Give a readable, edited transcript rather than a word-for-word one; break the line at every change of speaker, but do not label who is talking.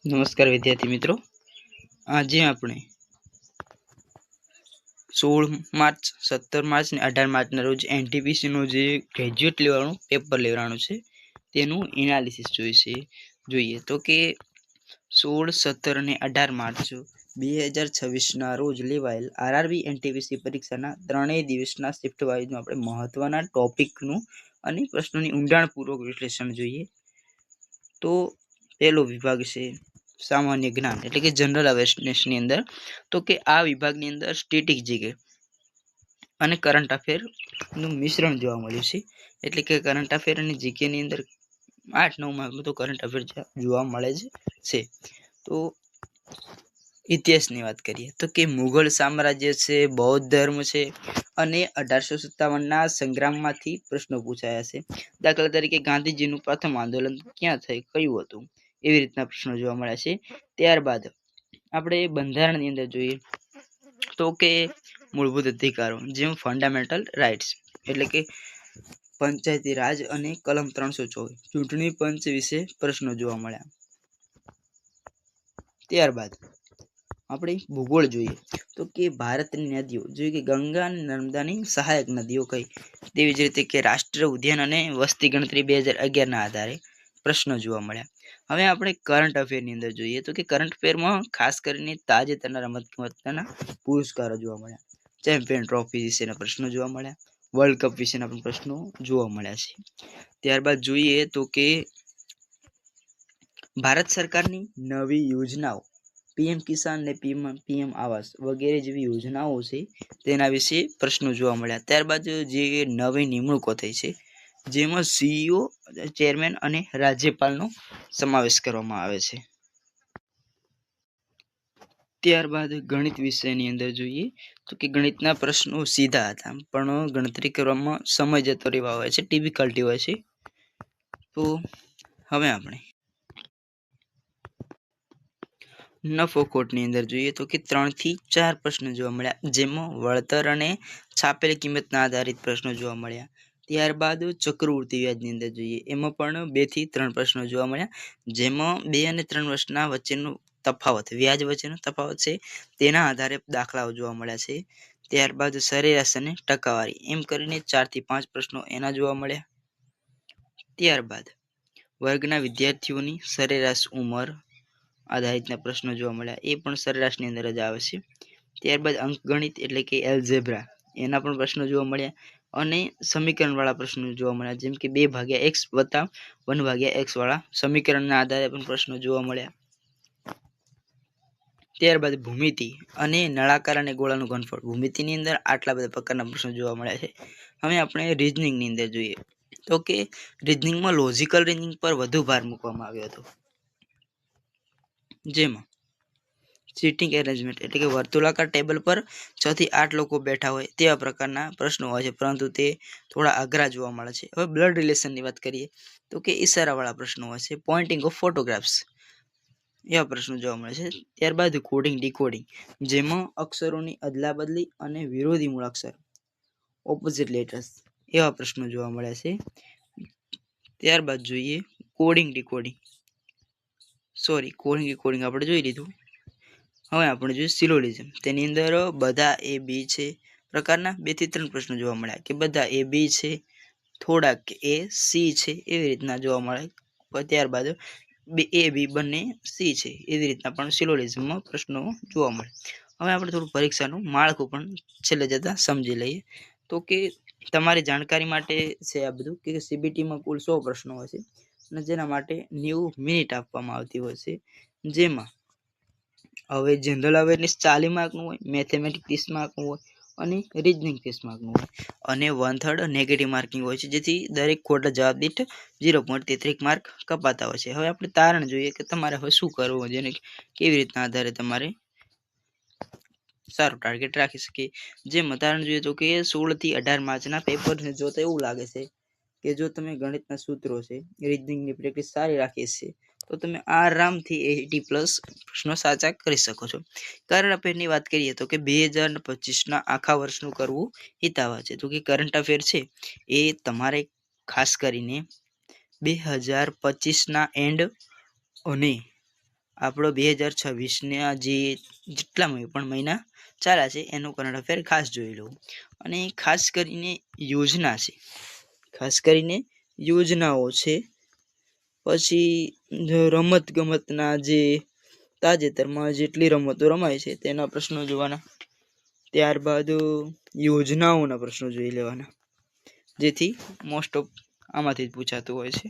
નમસ્કાર વિદ્યાર્થી મિત્રો, આજે આપણે 16 માર્ચ, 17 માર્ચ અને 18 માર્ચના રોજ એનટીપીસીનું જે ગ્રેજ્યુએટ લેવલનું પેપર લેવાનું છે તેનું એનાલિસિસ જોઈએ તો કે 16, 17 અને 18 માર્ચ 2026ના રોજ લેવાયેલ આરઆરબી એનટીપીસી પરીક્ષાના ત્રણેય દિવસના શિફ્ટ વાઇઝનું આપણે મહત્વના ટોપિકનું અને પ્રશ્નોની ઊંડાણપૂર્વક વિશ્લેષણ જોઈએ. તો પહેલો વિભાગ છે સામાન્ય જ્ઞાન એટલે કે જનરલ અવેરનેસની અંદર. તો કે આ વિભાગની અંદર સ્ટેટિક જીકે અને કરંટ અફેરનું મિશ્રણ જોવા મળ્યું છે. એટલે કે કરંટ અફેર અને જીકેની અંદર 8-9 માર્કનું તો કરંટ અફેર જોવા મળે છે. તો ઇતિહાસની વાત કરીએ તો કે મુઘલ સામ્રાજ્ય છે, બૌદ્ધ ધર્મ છે અને 1857ના સંગ્રામમાંથી પ્રશ્નો પૂછાયા છે. દાખલા તરીકે ગાંધીજીનું પ્રથમ આંદોલન ક્યાં કયું હતું, એવી રીતના પ્રશ્નો જોવા મળ્યા છે. ત્યારબાદ આપણે બંધારણની અંદર જોઈએ તો કે મૂળભૂત અધિકારો જેમ ફંડામેન્ટલ રાઇટ્સ એટલે કે પંચાયતી રાજ અને કલમ 324 ચૂંટણી પંચ વિશે પ્રશ્નો જોવા મળ્યા. ત્યારબાદ આપણે ભૂગોળ જોઈએ તો કે ભારતની નદીઓ જોઈએ કે ગંગા અને નર્મદાની સહાયક નદીઓ કઈ, તેવી જ રીતે કે રાષ્ટ્રીય ઉદ્યાન અને વસ્તી ગણતરી 2011ના આધારે પ્રશ્નો જોવા મળ્યા. હવે આપણે કરંટ અફેરની અંદર જોઈએ તો કે કરંટ અફેરમાં ખાસ કરીને તાજેતરના રમતગમતના પુરસ્કારો જોવા મળ્યા, ચેમ્પિયન ટ્રોફી વિશેના પ્રશ્નો જોવા મળ્યા, વર્લ્ડ કપ વિશેના પણ પ્રશ્નો જોવા મળ્યા છે. ત્યારબાદ જોઈએ તો કે ભારત સરકારની નવી યોજનાઓ પીએમ કિસાન ને પીએમ આવાસ વગેરે જેવી યોજનાઓ છે તેના વિશે પ્રશ્નો જોવા મળ્યા. ત્યારબાદ જે નવી નિમણૂકો થઈ છે જેમાં સીઈઓ, ચેરમેન અને રાજ્યપાલનો સમાવેશ કરવામાં આવે છે. ત્યારબાદ ગણિત વિષયની અંદર જોઈએ તો કે ગણિતના પ્રશ્નો સીધા હતા પણ ગણતરી કરવામાં સમય જતો રહેવા હોય છે, ડિફિકલ્ટી હોય છે. તો હવે આપણે નફો ખોટની અંદર જોઈએ તો કે 3 થી 4 પ્રશ્નો જોવા મળ્યા જેમાં વળતર અને છાપેલી કિંમતના આધારિત પ્રશ્નો જોવા મળ્યા. ત્યારબાદ ચક્રવૃત્તિ વ્યાજની અંદર જોઈએ એમાં પણ 2 થી 3 પ્રશ્નો જોવા મળ્યા જેમાં 2 અને 3 વર્ષના વચ્ચેનું તફાવત, વ્યાજ વચ્ચેનો તફાવત છે તેના આધારે દાખલાઓ જોવા મળ્યા છે. ત્યારબાદ સરેરાશ અને ટકાવારી એમ કરીને 4 થી 5 પ્રશ્નો એના જોવા મળ્યા. ત્યારબાદ વર્ગના વિદ્યાર્થીઓની સરેરાશ ઉંમર આધારિતના પ્રશ્નો જોવા મળ્યા, એ પણ સરેરાશની અંદર જ આવે છે. ત્યારબાદ અંકગણિત એટલે કે એલ્જેબ્રા એના પણ પ્રશ્નો જોવા મળ્યા અને સમીકરણ વાળા પ્રશ્નો જોવા મળ્યા જેમ કે 2/x વત્તા 1/x વાળા સમીકરણના આધારે પણ પ્રશ્નો જોવા મળ્યા. ત્યારબાદ ભૂમિતિ અને નળાકાર અને ગોળાનું ઘનફળ, ભૂમિતિની અંદર આટલા બધા પ્રકારના પ્રશ્નો જોવા મળ્યા છે. હવે આપણે રીઝનિંગની અંદર જોઈએ તો કે રીઝનિંગમાં લોજિકલ રીઝનિંગ પર વધુ ભાર મૂકવામાં આવ્યો હતો જેમાં સીટિંગ એરેન્જમેન્ટ એટલે કે વર્તુળાકાર ટેબલ પર 6 થી 8 લોકો બેઠા હોય તેવા પ્રકારના પ્રશ્નો હોય છે પરંતુ તે થોડા અઘરા જોવા મળે છે. હવે બ્લડ રિલેશનની વાત કરીએ તો કે ઈશારાવાળા પ્રશ્નો હોય છે, પોઇન્ટિંગ ઓફ ફોટોગ્રાફ્સ એવા પ્રશ્નો જોવા મળે છે. ત્યારબાદ કોડિંગ ડીકોડિંગ જેમાં અક્ષરોની અદલા બદલી અને વિરોધી મૂળાક્ષર ઓપોઝિટ લેટર્સ એવા પ્રશ્નો જોવા મળે છે. ત્યારબાદ જોઈએ કોડિંગ ડીકોડિંગ આપણે જોઈ લીધું. હવે આપણે જોઈએ સિલોડિઝમ, તેની અંદર બધા એ બી છે પ્રકારના 2 થી 3 પ્રશ્નો જોવા મળ્યા કે બધા એ બી છે, થોડાક એ સી છે એવી રીતના જોવા મળે. ત્યારબાદ એ બી બંને સી છે એવી રીતના પણ સિલોડિઝમમાં પ્રશ્નો જોવા મળે. હવે આપણે થોડું પરીક્ષાનું માળખું પણ છેલ્લે જતાં સમજી લઈએ તો કે તમારી જાણકારી માટે છે આ બધું કે સીબીટીમાં કુલ 100 પ્રશ્નો હોય છે અને જેના માટે 90 મિનિટ આપવામાં આવતી હોય છે. જેમાં હવે જનરલ અવેરનેસ 40 માર્કનું હોય, મેથેમેટિક્સ 30 માર્કનું હોય અને રીઝનિંગ 30 માર્કનું હોય અને 1/3 નેગેટિવ માર્કિંગ હોય છે જેથી દરેક ખોટા જવાબ દીઠ 0.33 માર્ક કપાતા હોય છે. હવે આપણે તારણ જોઈએ કે તમારે હવે શું કરવું, જેને કેવી રીતના આધારે તમારે સારું ટાર્ગેટ રાખી શકીએ. જેમાં તારણ જોઈએ તો કે 16 થી 18 માર્ચના પેપરને જોતા એવું લાગે છે કે જો તમે ગણિતના સૂત્રો છે, રીઝનિંગની પ્રેક્ટિસ સારી રાખી છે તો તમે આરામથી 80+ પ્રશ્નો સાચા કરી શકો છો. કરંટ અફેરની વાત કરીએ તો કે 2025ના આખા વર્ષનું કરવું હિતાવહ છે. તો કે કરંટ અફેર છે એ તમારે ખાસ કરીને 2025ના એન્ડ અને આપણો 2026ના જે જેટલા પણ મહિના ચાલ્યા છે એનું કરંટ અફેર ખાસ જોઈ લઉં. અને ખાસ કરીને યોજના છે, ખાસ કરીને યોજનાઓ છે. પછી રમત ગમતના જે તાજેતરમાં જેટલી રમતો રમાય છે તેના પ્રશ્નો જોવાના. ત્યારબાદ યોજનાઓના પ્રશ્નો જોઈ લેવાના, જેથી મોસ્ટ ઓફ આમાંથી જ પૂછાતું હોય છે.